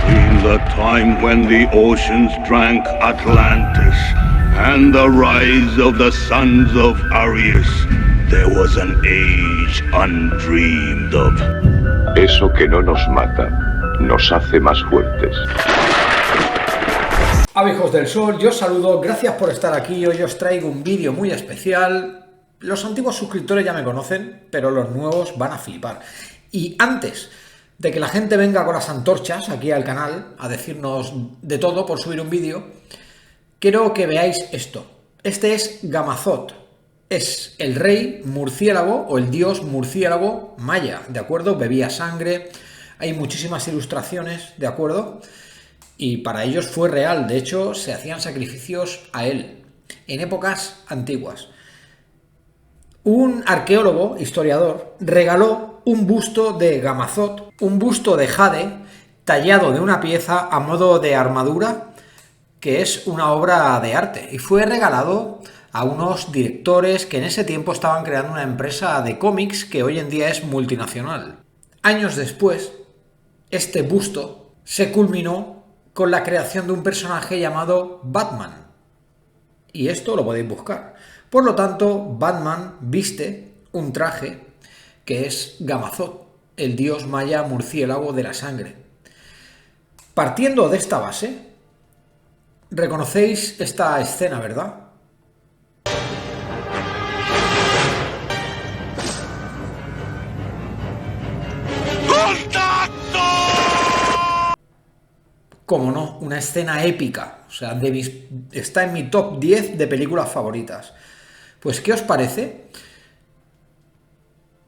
In the time when the oceans drank Atlantis and the rise of the sons of Arius, there was an age undreamed of. Eso que no nos mata, nos hace más fuertes. Hijos del Sol, yo os saludo, gracias por estar aquí. Hoy os traigo un vídeo muy especial. Los antiguos suscriptores ya me conocen, pero los nuevos van a flipar. Y antes de que la gente venga con las antorchas aquí al canal a decirnos de todo por subir un vídeo, quiero que veáis esto. Este es Gamazot. Es el rey murciélago o el dios murciélago maya, ¿de acuerdo? Bebía sangre, hay muchísimas ilustraciones, ¿de acuerdo? Y para ellos fue real, de hecho se hacían sacrificios a él en épocas antiguas. Un arqueólogo, historiador, regaló un busto de Gamazot, un busto de jade tallado de una pieza a modo de armadura, que es una obra de arte, y fue regalado a unos directores que en ese tiempo estaban creando una empresa de cómics que hoy en día es multinacional. Años después, este busto se culminó con la creación de un personaje llamado Batman. Y esto lo podéis buscar. Por lo tanto, Batman viste un traje que es Gamazot, el dios maya murciélago de la sangre. Partiendo de esta base, reconocéis esta escena, ¿verdad? Como no, una escena épica, o sea, está en mi top 10 de películas favoritas. Pues, ¿qué os parece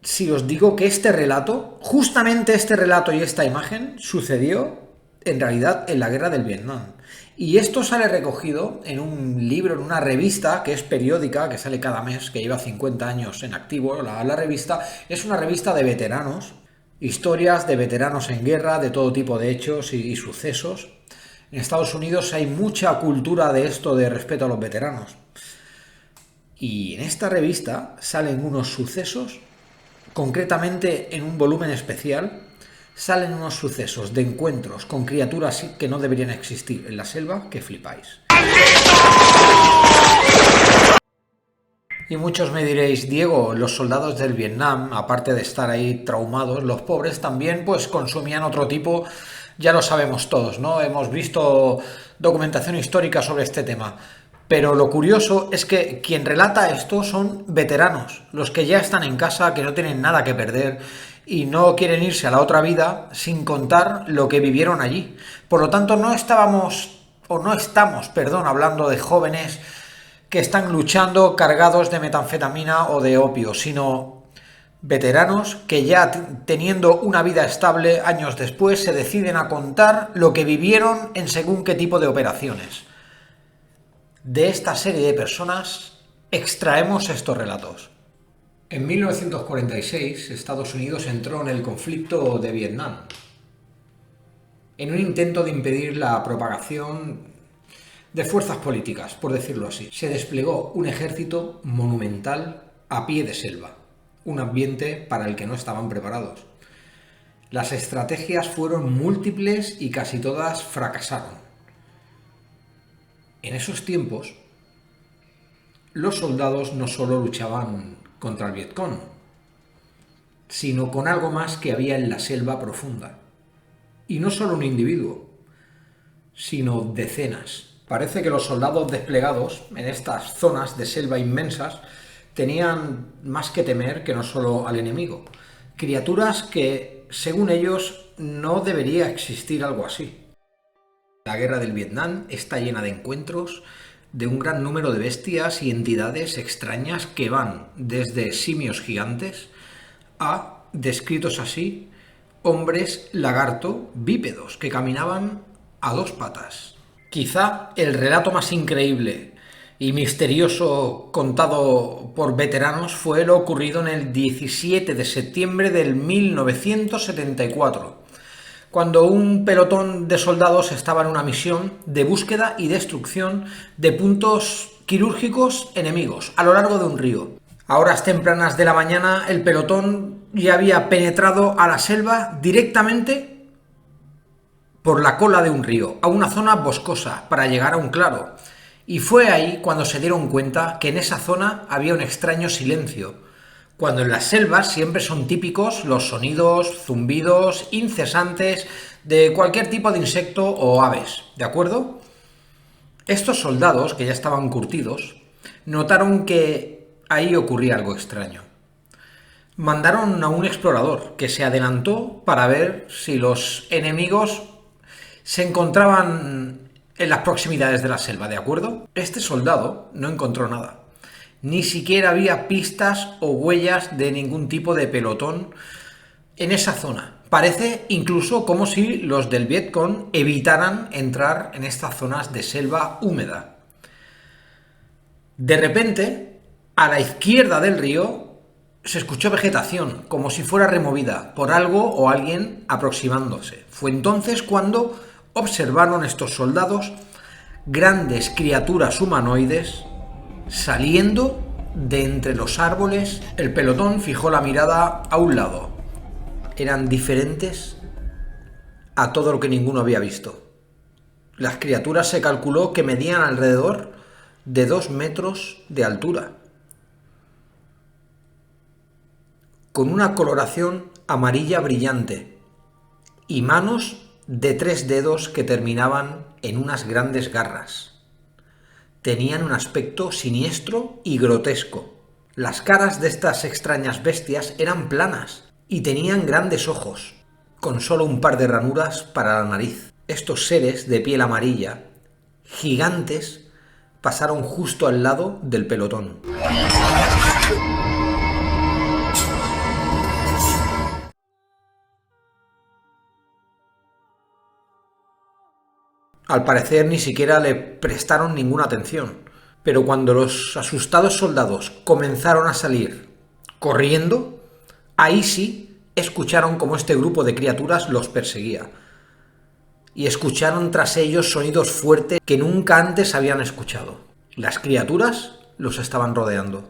si os digo que este relato, justamente este relato y esta imagen, sucedió en realidad en la guerra del Vietnam? Y esto sale recogido en un libro, en una revista que es periódica, que sale cada mes, que lleva 50 años en activo. La revista es una revista de veteranos, historias de veteranos en guerra, de todo tipo de hechos y sucesos. En Estados Unidos hay mucha cultura de esto de respeto a los veteranos. Y en esta revista salen unos sucesos, concretamente en un volumen especial, salen unos sucesos de encuentros con criaturas que no deberían existir en la selva, que flipáis. Y muchos me diréis, Diego, los soldados del Vietnam, aparte de estar ahí traumados, los pobres también pues consumían otro tipo, ya lo sabemos todos, ¿no? Hemos visto documentación histórica sobre este tema. Pero lo curioso es que quien relata esto son veteranos, los que ya están en casa, que no tienen nada que perder y no quieren irse a la otra vida sin contar lo que vivieron allí. Por lo tanto, no estamos hablando de jóvenes que están luchando cargados de metanfetamina o de opio, sino veteranos que ya teniendo una vida estable años después se deciden a contar lo que vivieron en según qué tipo de operaciones. De esta serie de personas extraemos estos relatos. En 1946, Estados Unidos entró en el conflicto de Vietnam, en un intento de impedir la propagación de fuerzas políticas, por decirlo así. Se desplegó un ejército monumental a pie de selva, un ambiente para el que no estaban preparados. Las estrategias fueron múltiples y casi todas fracasaron. En esos tiempos, los soldados no solo luchaban contra el Vietcong, sino con algo más que había en la selva profunda. Y no solo un individuo, sino decenas. Parece que los soldados desplegados en estas zonas de selva inmensas tenían más que temer que no solo al enemigo. Criaturas que, según ellos, no debería existir algo así. La guerra del Vietnam está llena de encuentros de un gran número de bestias y entidades extrañas que van desde simios gigantes a, descritos así, hombres lagarto bípedos que caminaban a dos patas. Quizá el relato más increíble y misterioso contado por veteranos fue lo ocurrido en el 17 de septiembre del 1974. Cuando un pelotón de soldados estaba en una misión de búsqueda y destrucción de puntos quirúrgicos enemigos a lo largo de un río. A horas tempranas de la mañana, el pelotón ya había penetrado a la selva directamente por la cola de un río, a una zona boscosa, para llegar a un claro. Y fue ahí cuando se dieron cuenta que en esa zona había un extraño silencio, cuando en las selvas siempre son típicos los sonidos, zumbidos incesantes de cualquier tipo de insecto o aves, ¿de acuerdo? Estos soldados, que ya estaban curtidos, notaron que ahí ocurría algo extraño. Mandaron a un explorador que se adelantó para ver si los enemigos se encontraban en las proximidades de la selva, ¿de acuerdo? Este soldado no encontró nada. Ni siquiera había pistas o huellas de ningún tipo de pelotón en esa zona. Parece incluso como si los del Vietcong evitaran entrar en estas zonas de selva húmeda. De repente, a la izquierda del río, se escuchó vegetación, como si fuera removida por algo o alguien aproximándose. Fue entonces cuando observaron estos soldados grandes criaturas humanoides saliendo de entre los árboles. El pelotón fijó la mirada a un lado. Eran diferentes a todo lo que ninguno había visto. Las criaturas se calculó que medían alrededor de 2 metros de altura, con una coloración amarilla brillante y manos de 3 dedos que terminaban en unas grandes garras. Tenían un aspecto siniestro y grotesco. Las caras de estas extrañas bestias eran planas y tenían grandes ojos, con solo un par de ranuras para la nariz. Estos seres de piel amarilla, gigantes, pasaron justo al lado del pelotón. Al parecer ni siquiera le prestaron ninguna atención, pero cuando los asustados soldados comenzaron a salir corriendo, ahí sí escucharon cómo este grupo de criaturas los perseguía. Y escucharon tras ellos sonidos fuertes que nunca antes habían escuchado. Las criaturas los estaban rodeando.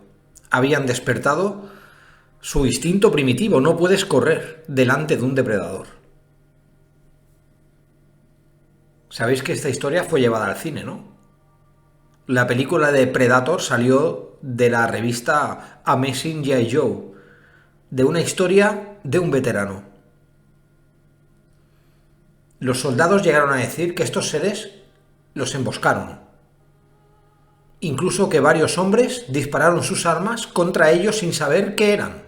Habían despertado su instinto primitivo. No puedes correr delante de un depredador. Sabéis que esta historia fue llevada al cine, ¿no? La película de Predator salió de la revista Amazing G.I. Joe, de una historia de un veterano. Los soldados llegaron a decir que estos seres los emboscaron. Incluso que varios hombres dispararon sus armas contra ellos sin saber qué eran.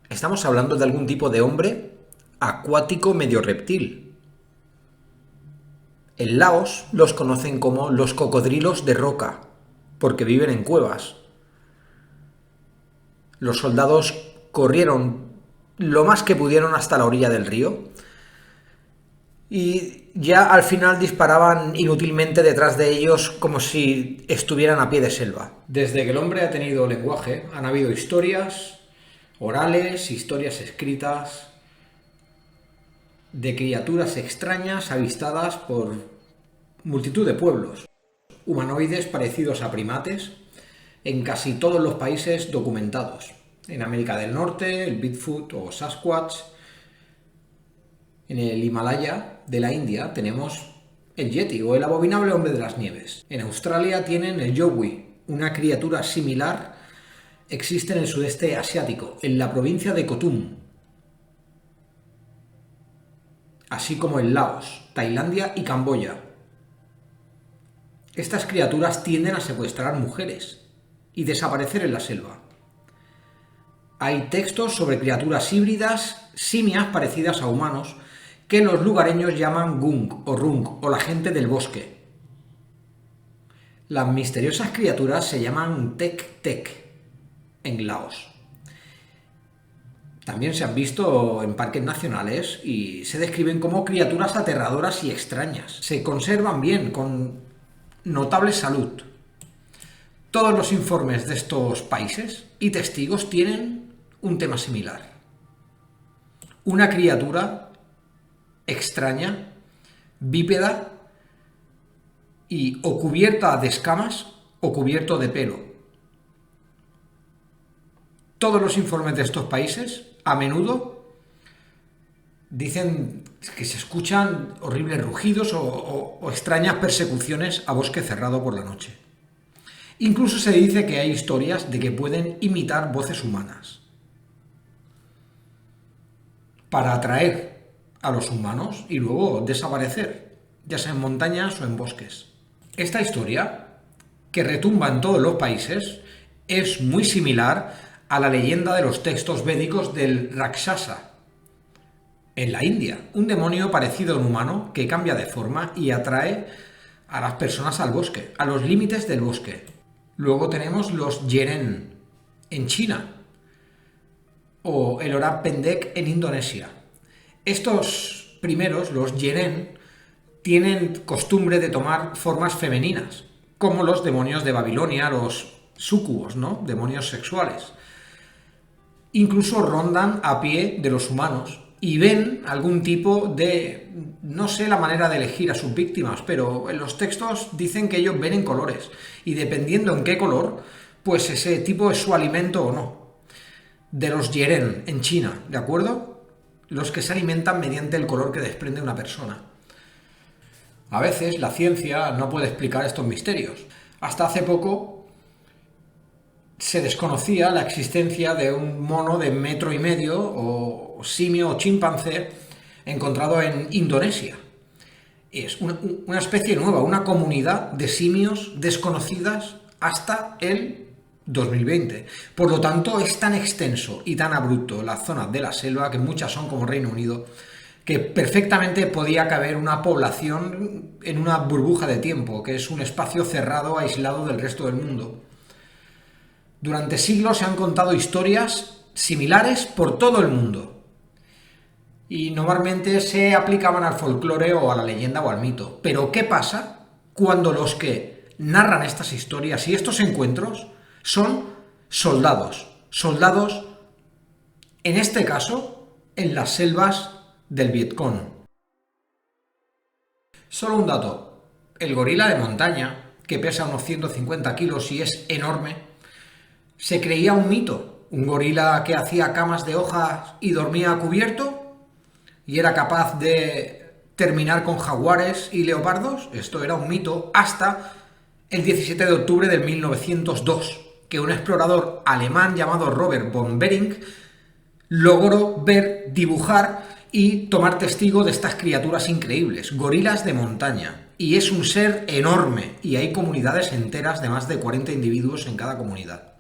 Estamos hablando de algún tipo de hombre acuático medio reptil. En Laos los conocen como los cocodrilos de roca, porque viven en cuevas. Los soldados corrieron lo más que pudieron hasta la orilla del río y ya al final disparaban inútilmente detrás de ellos como si estuvieran a pie de selva. Desde que el hombre ha tenido lenguaje, han habido historias orales, historias escritas de criaturas extrañas avistadas por multitud de pueblos, humanoides parecidos a primates, en casi todos los países documentados. En América del Norte, el Bigfoot o Sasquatch. En el Himalaya de la India tenemos el Yeti o el abominable hombre de las nieves. En Australia tienen el Yowie, una criatura similar existe en el sudeste asiático, en la provincia de Kotum, así como en Laos, Tailandia y Camboya. Estas criaturas tienden a secuestrar mujeres y desaparecer en la selva. Hay textos sobre criaturas híbridas, simias parecidas a humanos, que los lugareños llaman Gung o Rung o la gente del bosque. Las misteriosas criaturas se llaman Tek Tek en Laos. También se han visto en parques nacionales y se describen como criaturas aterradoras y extrañas. Se conservan bien, con notable salud. Todos los informes de estos países y testigos tienen un tema similar. Una criatura extraña, bípeda y o cubierta de escamas o cubierto de pelo. Todos los informes de estos países A menudo dicen que se escuchan horribles rugidos o extrañas persecuciones a bosque cerrado por la noche. Incluso se dice que hay historias de que pueden imitar voces humanas para atraer a los humanos y luego desaparecer, ya sea en montañas o en bosques. Esta historia, que retumba en todos los países, es muy similar a la leyenda de los textos védicos del Rakshasa, en la India, un demonio parecido a un humano que cambia de forma y atrae a las personas al bosque, a los límites del bosque. Luego tenemos los Yeren en China o el Orang Pendek en Indonesia. Estos primeros, los Yeren, tienen costumbre de tomar formas femeninas, como los demonios de Babilonia, los súcubos, ¿no? Demonios sexuales. Incluso rondan a pie de los humanos y ven algún tipo de... no sé la manera de elegir a sus víctimas, pero en los textos dicen que ellos ven en colores y dependiendo en qué color, pues ese tipo es su alimento o no. De los Yeren en China, ¿de acuerdo? Los que se alimentan mediante el color que desprende una persona. A veces la ciencia no puede explicar estos misterios. Hasta hace poco se desconocía la existencia de un mono de 1,5 metros o simio o chimpancé encontrado en Indonesia. Es una especie nueva, una comunidad de simios desconocidas hasta el 2020. Por lo tanto, es tan extenso y tan abrupto la zona de la selva, que muchas son como Reino Unido, que perfectamente podía caber una población en una burbuja de tiempo, que es un espacio cerrado, aislado del resto del mundo. Durante siglos se han contado historias similares por todo el mundo y normalmente se aplicaban al folclore o a la leyenda o al mito. Pero ¿qué pasa cuando los que narran estas historias y estos encuentros son soldados? Soldados, en este caso, en las selvas del Vietcong. Solo un dato: el gorila de montaña, que pesa unos 150 kilos y es enorme, se creía un mito. Un gorila que hacía camas de hojas y dormía cubierto y era capaz de terminar con jaguares y leopardos. Esto era un mito hasta el 17 de octubre de 1902, que un explorador alemán llamado Robert von Behring logró ver, dibujar y tomar testigo de estas criaturas increíbles, gorilas de montaña. Y es un ser enorme y hay comunidades enteras de más de 40 individuos en cada comunidad.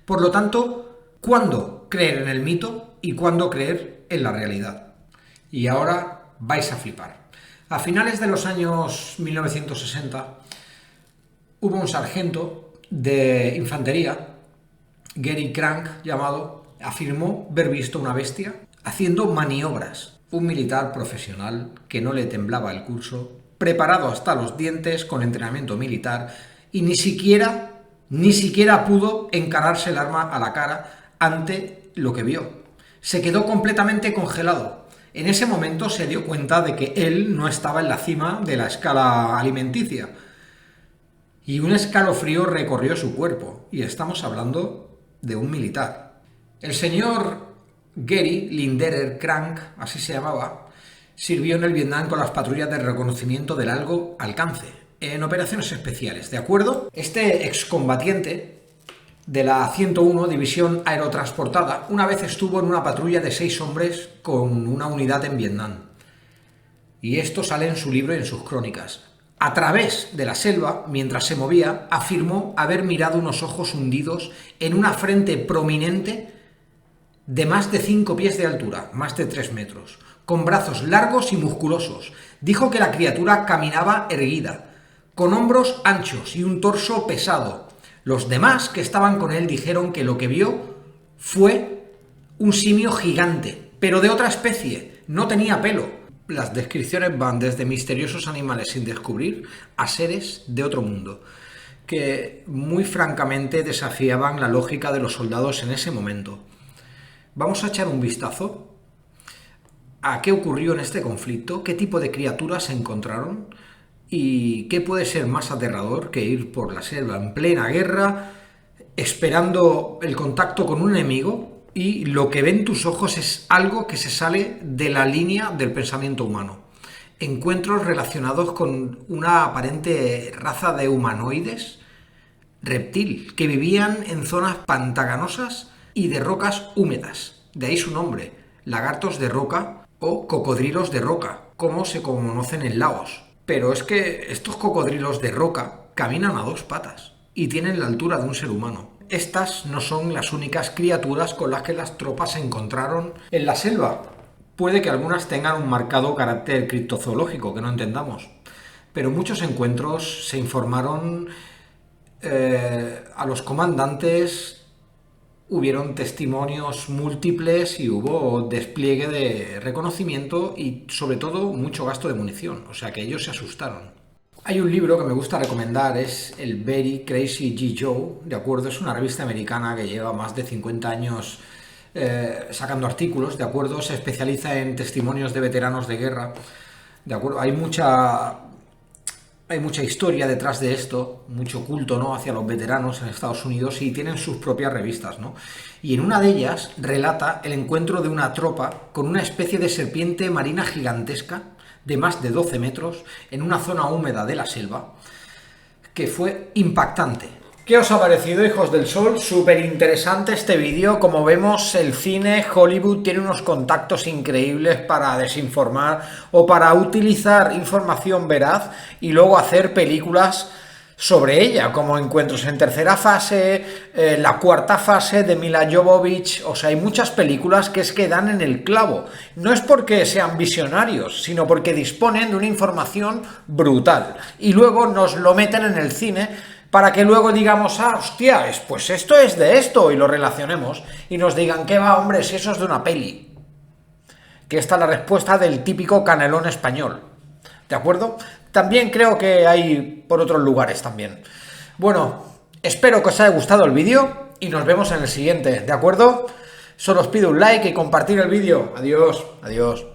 Por lo tanto, ¿cuándo creer en el mito y cuándo creer en la realidad? Y ahora vais a flipar. A finales de los años 1960 hubo un sargento de infantería, Gary Crank llamado, afirmó ver visto una bestia haciendo maniobras. Un militar profesional que no le temblaba el pulso, preparado hasta los dientes con entrenamiento militar y ni siquiera pudo encararse el arma a la cara ante lo que vio. Se quedó completamente congelado. En ese momento se dio cuenta de que él no estaba en la cima de la escala alimenticia. Y un escalofrío recorrió su cuerpo. Y estamos hablando de un militar. El señor Gary Linderer Crank, así se llamaba, sirvió en el Vietnam con las patrullas de reconocimiento de largo alcance, en operaciones especiales, ¿de acuerdo? Este excombatiente de la 101 División Aerotransportada una vez estuvo en una patrulla de 6 hombres con una unidad en Vietnam. Y esto sale en su libro y en sus crónicas. A través de la selva, mientras se movía, afirmó haber mirado unos ojos hundidos en una frente prominente de más de 5 pies de altura, más de 3 metros, con brazos largos y musculosos. Dijo que la criatura caminaba erguida, con hombros anchos y un torso pesado. Los demás que estaban con él dijeron que lo que vio fue un simio gigante, pero de otra especie, no tenía pelo. Las descripciones van desde misteriosos animales sin descubrir a seres de otro mundo, que muy francamente desafiaban la lógica de los soldados en ese momento. Vamos a echar un vistazo a qué ocurrió en este conflicto, qué tipo de criaturas se encontraron y qué puede ser más aterrador que ir por la selva en plena guerra esperando el contacto con un enemigo y lo que ven tus ojos es algo que se sale de la línea del pensamiento humano. Encuentros relacionados con una aparente raza de humanoides reptil que vivían en zonas pantanosas y de rocas húmedas. De ahí su nombre, lagartos de roca o cocodrilos de roca, como se conocen en Laos. Pero es que estos cocodrilos de roca caminan a 2 patas y tienen la altura de un ser humano. Estas no son las únicas criaturas con las que las tropas se encontraron en la selva. Puede que algunas tengan un marcado carácter criptozoológico que no entendamos, pero muchos encuentros se informaron a los comandantes, hubieron testimonios múltiples y hubo despliegue de reconocimiento y sobre todo mucho gasto de munición, o sea que ellos se asustaron. Hay un libro que me gusta recomendar, es el Very Crazy G. Joe, ¿de acuerdo? Es una revista americana que lleva más de 50 años sacando artículos, ¿de acuerdo? Se especializa en testimonios de veteranos de guerra, ¿de acuerdo? Hay mucha historia detrás de esto, mucho culto, ¿no?, hacia los veteranos en Estados Unidos, y tienen sus propias revistas, ¿no? Y en una de ellas relata el encuentro de una tropa con una especie de serpiente marina gigantesca de más de 12 metros en una zona húmeda de la selva, que fue impactante. ¿Qué os ha parecido, hijos del sol? Súper interesante este vídeo. Como vemos, el cine, Hollywood, tiene unos contactos increíbles para desinformar o para utilizar información veraz y luego hacer películas sobre ella, como Encuentros en tercera fase, La cuarta fase de Mila Jovovich. O sea, hay muchas películas que es que dan en el clavo. No es porque sean visionarios, sino porque disponen de una información brutal. Y luego nos lo meten en el cine para que luego digamos, ah, hostia, pues esto es de esto, y lo relacionemos, y nos digan, ¿qué va, hombre, si eso es de una peli? Que esta es la respuesta del típico canelón español, ¿de acuerdo? También creo que hay por otros lugares también. Bueno, espero que os haya gustado el vídeo, y nos vemos en el siguiente, ¿de acuerdo? Solo os pido un like y compartir el vídeo. Adiós, adiós.